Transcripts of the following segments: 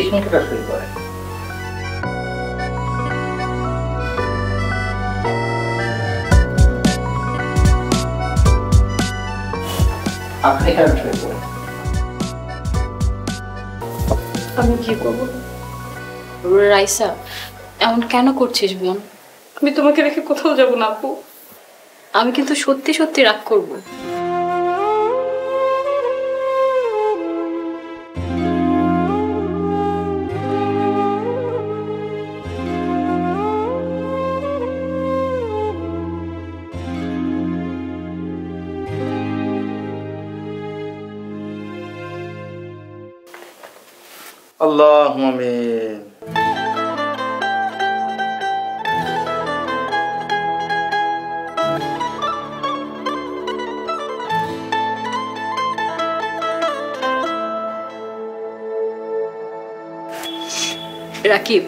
সংখ্যাটা সই করে। আপনি এখানে সই করেন। আমি কি করবো? রাইসা, এমন কেন করছিস বোন? আমি তোমাকে রেখে কোথাও যাব না আপু। আমি কিন্তু সত্যি সত্যি রাগ করবো। আল্লাহুম্মা আমিন। রাকিব,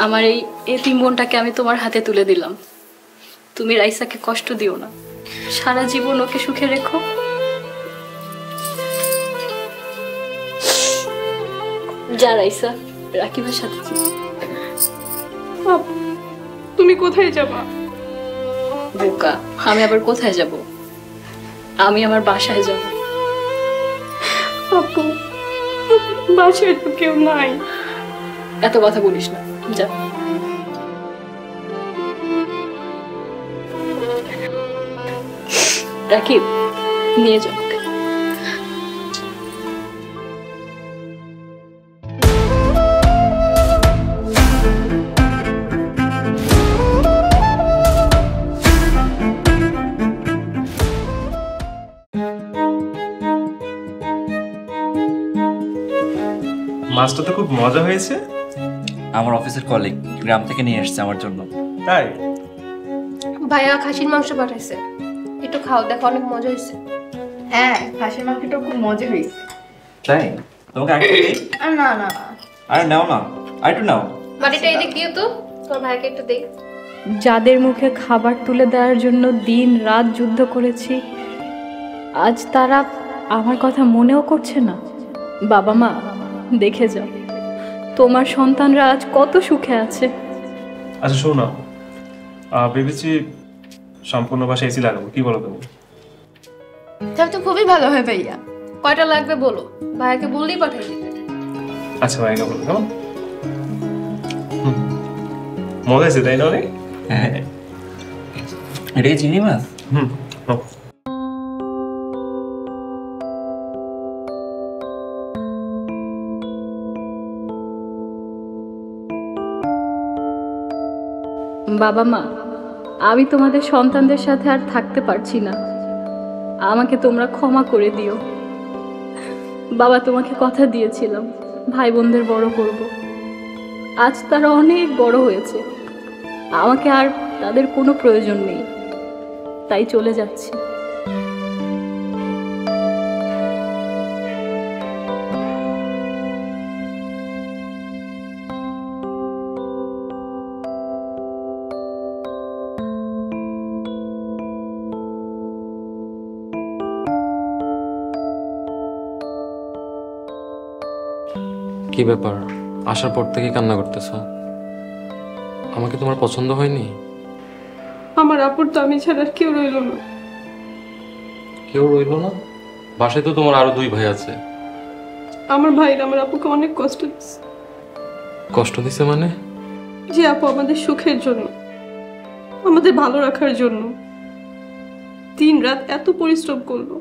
আমার এই এতিম বোনটাকে আমি তোমার হাতে তুলে দিলাম। তুমি রাইসাকে কষ্ট দিও না, সারা জীবন ওকে সুখে রেখো। যা রাইসা, রাকিবের সাথে তুমি কোথায় যাবা? বোকা, আমি আবার কোথায় যাব? আমি আমার বাসায় যাব। আপু, বাসায় তো কেউ নাই। এত কথা বলিস না, যা। রাকিব, নিয়ে যাও। মাছটা তো খুব মজা হয়েছে। আমার অফিসের কলিগ গ্রাম থেকে নিয়ে এসেছে আমার জন্য। তাই? ভাইয়া খাসির মাংস পাঠাইছে, একটু খাও, দেখো অনেক মজা হয়েছে। হ্যাঁ, খাসির মাংসটা খুব মজা হয়েছে। তাই? তোমাকে আরেকটু দেই? না না, আরে নাও না, আরেকটু নাও। বাটিটা এদিক দিও তো, তোর ভাইকে একটু দেই। যাদের মুখে খাবার তুলে দেওয়ার জন্য দিন রাত যুদ্ধ করেছি, আজ তারা আমার কথা মনেও করছে না। বাবা মা, দেখে যাও, তোমার সন্তানরা আজ কত সুখে আছে। আচ্ছা শোনো, ভেবেছি সম্পূর্ণ বাসায় এসি লাগাবো, কি বলো তুমি? তাহলে তো খুবই ভালো হয় ভাইয়া। কয়টা লাগবে বলো, ভাইয়াকে বললেই পাঠিয়ে দিতে। আচ্ছা ভাইকে বলো কেমন? মজা হয়েছে তাই না অনেক? হ্যাঁ, এটা কি চিংড়ি মাছ? বাবা মা, আমি তোমাদের সন্তানদের সাথে আর থাকতে পারছি না, আমাকে তোমরা ক্ষমা করে দিও। বাবা, তোমাকে কথা দিয়েছিলাম ভাই বোনদের বড় করব, আজ তারা অনেক বড় হয়েছে, আমাকে আর তাদের কোনো প্রয়োজন নেই, তাই চলে যাচ্ছি। কি ব্যাপার, আসার পর থেকে কান্না করতেছ? আমাকে তোমার পছন্দ হয়নি? আমার আপুর তো আমি ছাড়া আর কেউ রইল না। কেউ রইল না? বাসায় তো তোমার আরো 2 ভাই আছে। আমার ভাইরা আমার আপুকে অনেক কষ্ট দিচ্ছে। কষ্ট দিছে মানে? যে আপু আমাদের সুখের জন্য, আমাদের ভালো রাখার জন্য দিন রাত এত পরিশ্রম করলো,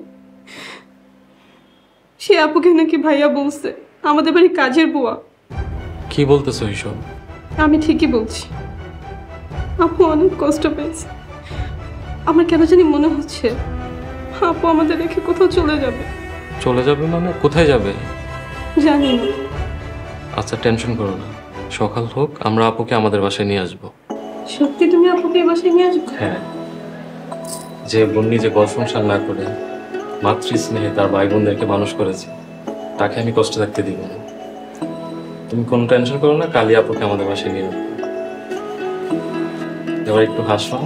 সে আপুকে নাকি ভাইয়া বলছে আমাদের বাড়ি কাজের বুয়া। কি বলতেছো এইসব? আমি ঠিকই বলছি, আপু অনেক কষ্ট পেয়েছে। আমার কেন জানি মনে হচ্ছে আপু আমাদের রেখে কোথাও চলে যাবে। চলে যাবে মানে? কোথায় যাবে? জানি না। আচ্ছা টেনশন করো না, সকাল হোক আমরা আপুকে আমাদের বাসায় নিয়ে আসবো। সত্যি তুমি আপুকে এই বাসায় নিয়ে আসবে? হ্যাঁ, যে বোন নিজে ঘর সংসার না করে মাতৃ স্নেহে তার ভাই বোনদেরকে মানুষ করেছে, তাকে আমি কষ্ট থাকতে দিব না। তুমি কোনো টেনশন করো না, কালি আপুকে আমাদের বাসায় নিয়ে আসবো। এবার একটু হাসো।